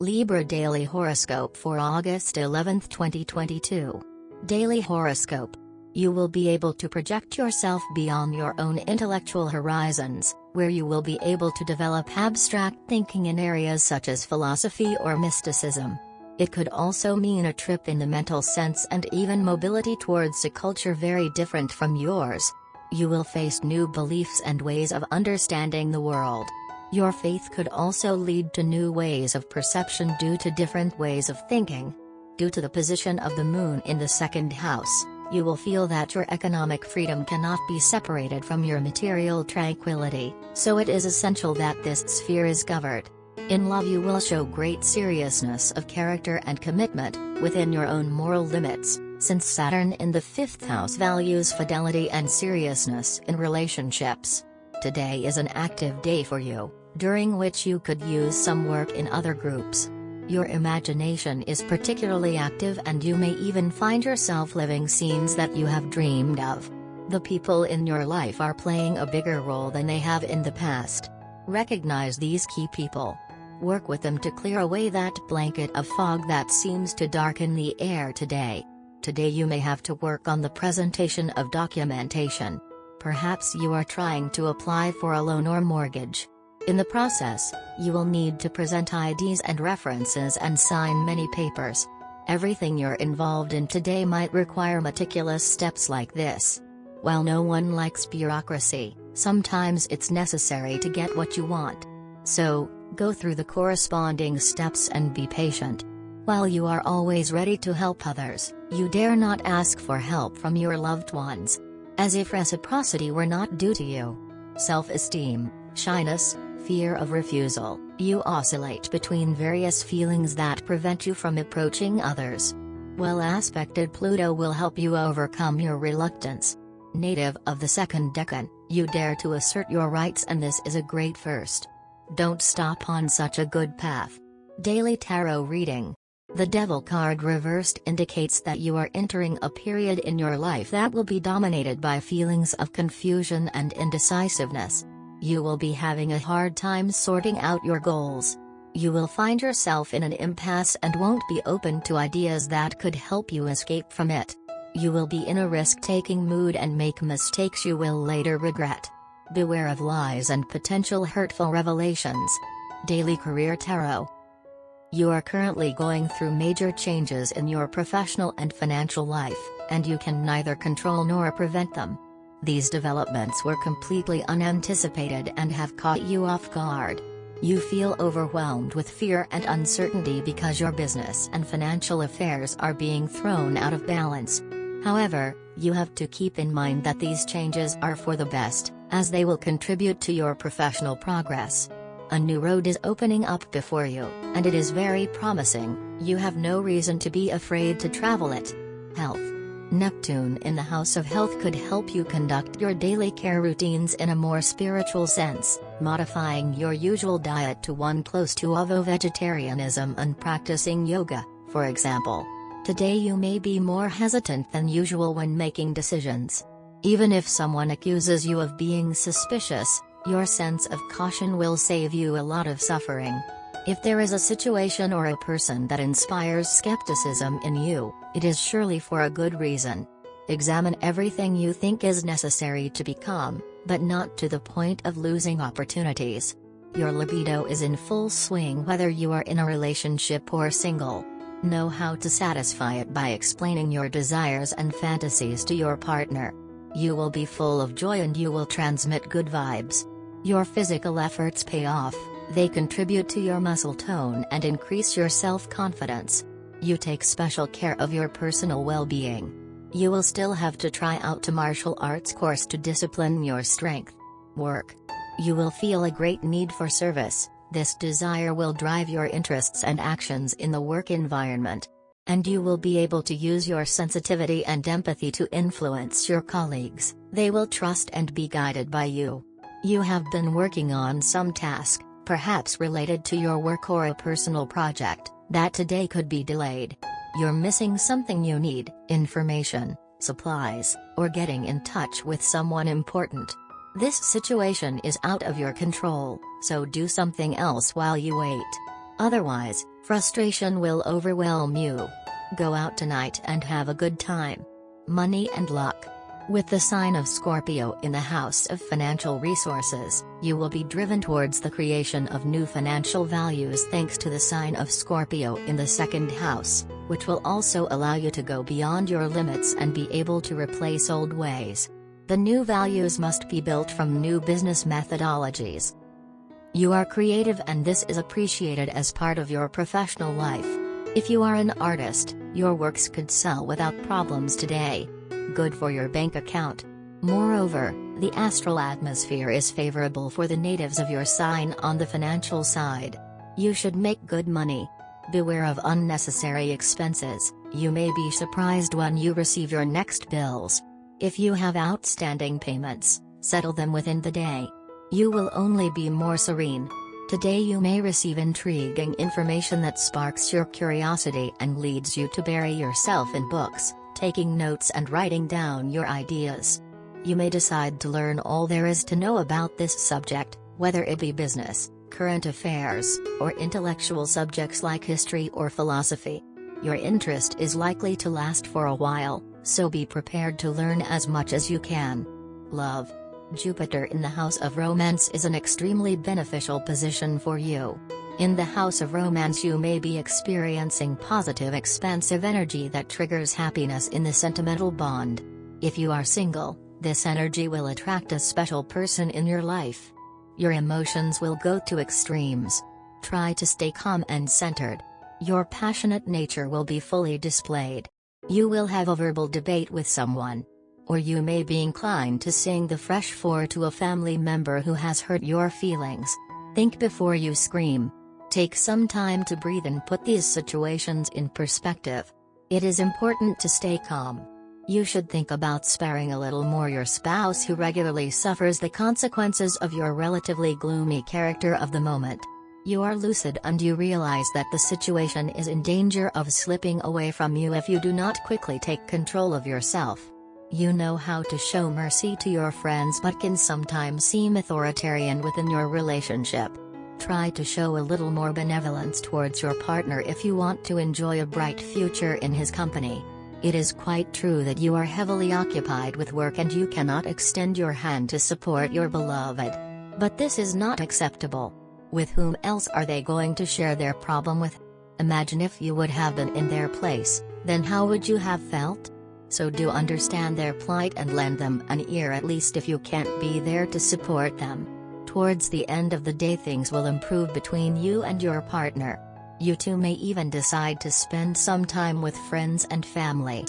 Libra Daily Horoscope for August 11, 2022. Daily Horoscope. You will be able to project yourself beyond your own intellectual horizons, where you will be able to develop abstract thinking in areas such as philosophy or mysticism. It could also mean a trip in the mental sense and even mobility towards a culture very different from yours. You will face new beliefs and ways of understanding the world. Your faith could also lead to new ways of perception due to different ways of thinking. Due to the position of the moon in the second house, you will feel that your economic freedom cannot be separated from your material tranquility, so it is essential that this sphere is covered. In love, you will show great seriousness of character and commitment, within your own moral limits, since Saturn in the 5th house values fidelity and seriousness in relationships. Today is an active day for you, during which you could use some work in other groups. Your imagination is particularly active and you may even find yourself living scenes that you have dreamed of. The people in your life are playing a bigger role than they have in the past. Recognize these key people. Work with them to clear away that blanket of fog that seems to darken the air today. Today you may have to work on the presentation of documentation. Perhaps you are trying to apply for a loan or mortgage. In the process, you will need to present IDs and references and sign many papers. Everything you're involved in today might require meticulous steps like this. While no one likes bureaucracy, sometimes it's necessary to get what you want. So, go through the corresponding steps and be patient. While you are always ready to help others, you dare not ask for help from your loved ones. As if reciprocity were not due to you. Self-esteem, shyness, fear of refusal, you oscillate between various feelings that prevent you from approaching others. Well-aspected Pluto will help you overcome your reluctance. Native of the second decan, you dare to assert your rights and this is a great first. Don't stop on such a good path. Daily Tarot Reading. The Devil card reversed indicates that you are entering a period in your life that will be dominated by feelings of confusion and indecisiveness. You will be having a hard time sorting out your goals. You will find yourself in an impasse and won't be open to ideas that could help you escape from it. You will be in a risk-taking mood and make mistakes you will later regret. Beware of lies and potential hurtful revelations. Daily Career Tarot. You are currently going through major changes in your professional and financial life, and you can neither control nor prevent them. These developments were completely unanticipated and have caught you off guard. You feel overwhelmed with fear and uncertainty because your business and financial affairs are being thrown out of balance. However, you have to keep in mind that these changes are for the best, as they will contribute to your professional progress. A new road is opening up before you, and it is very promising. You have no reason to be afraid to travel it. Health. Neptune in the House of Health could help you conduct your daily care routines in a more spiritual sense, modifying your usual diet to one close to ovo-vegetarianism and practicing yoga, for example. Today you may be more hesitant than usual when making decisions. Even if someone accuses you of being suspicious, your sense of caution will save you a lot of suffering. If there is a situation or a person that inspires skepticism in you, it is surely for a good reason. Examine everything you think is necessary to be calm, but not to the point of losing opportunities. Your libido is in full swing whether you are in a relationship or single. Know how to satisfy it by explaining your desires and fantasies to your partner. You will be full of joy and you will transmit good vibes. Your physical efforts pay off. They contribute to your muscle tone and increase your self-confidence. You take special care of your personal well-being. You will still have to try out a martial arts course to discipline your strength. Work. You will feel a great need for service. This desire will drive your interests and actions in the work environment. And you will be able to use your sensitivity and empathy to influence your colleagues. They will trust and be guided by you. You have been working on some task, perhaps related to your work or a personal project, that today could be delayed. You're missing something you need, information, supplies, or getting in touch with someone important. This situation is out of your control, so do something else while you wait. Otherwise, Frustration will overwhelm you. Go out tonight and have a good time. Money and luck. With the sign of Scorpio in the house of financial resources, you will be driven towards the creation of new financial values thanks to the sign of Scorpio in the second house, which will also allow you to go beyond your limits and be able to replace old ways. The new values must be built from new business methodologies. You are creative and this is appreciated as part of your professional life. If you are an artist, your works could sell without problems today. Good for your bank account. Moreover, the astral atmosphere is favorable for the natives of your sign on the financial side. You should make good money. Beware of unnecessary expenses. You may be surprised when you receive your next bills. If you have outstanding payments, settle them within the day. You will only be more serene. Today you may receive intriguing information that sparks your curiosity and leads you to bury yourself in books, taking notes and writing down your ideas. You may decide to learn all there is to know about this subject, whether it be business, current affairs, or intellectual subjects like history or philosophy. Your interest is likely to last for a while, so be prepared to learn as much as you can. Love. Jupiter in the house of romance is an extremely beneficial position for you. In the house of romance you may be experiencing positive expansive energy that triggers happiness in the sentimental bond. If you are single, this energy will attract a special person in your life. Your emotions will go to extremes. Try to stay calm and centered. Your passionate nature will be fully displayed. You will have a verbal debate with someone. Or you may be inclined to sing the fresh four to a family member who has hurt your feelings. Think before you scream. Take some time to breathe and put these situations in perspective. It is important to stay calm. You should think about sparing a little more your spouse who regularly suffers the consequences of your relatively gloomy character of the moment. You are lucid and you realize that the situation is in danger of slipping away from you if you do not quickly take control of yourself. You know how to show mercy to your friends but can sometimes seem authoritarian within your relationship. Try to show a little more benevolence towards your partner if you want to enjoy a bright future in his company. It is quite true that you are heavily occupied with work and you cannot extend your hand to support your beloved. But this is not acceptable. With whom else are they going to share their problem with? Imagine if you would have been in their place, then how would you have felt? So do understand their plight and lend them an ear at least if you can't be there to support them. Towards the end of the day things will improve between you and your partner. You two may even decide to spend some time with friends and family.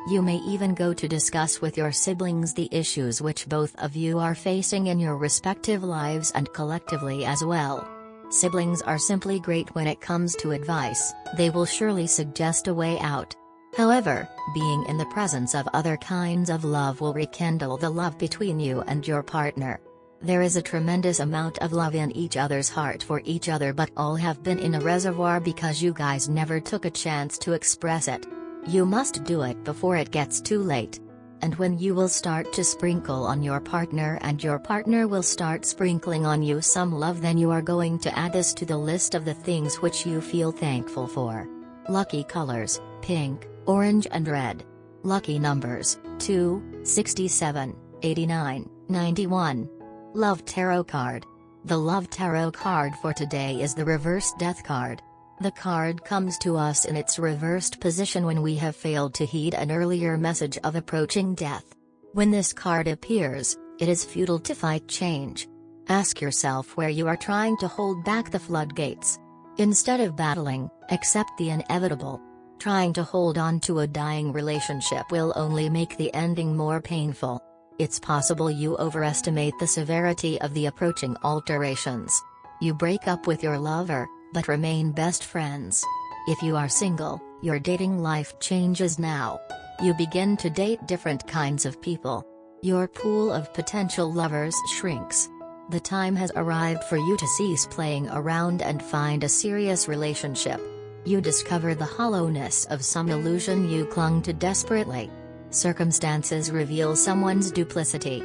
You may even go to discuss with your siblings the issues which both of you are facing in your respective lives and collectively as well. Siblings are simply great when it comes to advice. They will surely suggest a way out. However, being in the presence of other kinds of love will rekindle the love between you and your partner. There is a tremendous amount of love in each other's heart for each other, but all have been in a reservoir because you guys never took a chance to express it. You must do it before it gets too late. And when you will start to sprinkle on your partner and your partner will start sprinkling on you some love, then you are going to add this to the list of the things which you feel thankful for. Lucky colors: pink, orange and red. Lucky numbers: 2, 67, 89, 91. Love Tarot card. The Love Tarot card for today is the reversed Death card. The card comes to us in its reversed position when we have failed to heed an earlier message of approaching death. When this card appears, it is futile to fight change. Ask yourself where you are trying to hold back the floodgates. Instead of battling, accept the inevitable. Trying to hold on to a dying relationship will only make the ending more painful. It's possible you overestimate the severity of the approaching alterations. You break up with your lover, but remain best friends. If you are single, your dating life changes now. You begin to date different kinds of people. Your pool of potential lovers shrinks. The time has arrived for you to cease playing around and find a serious relationship. You discover the hollowness of some illusion you clung to desperately. Circumstances reveal someone's duplicity.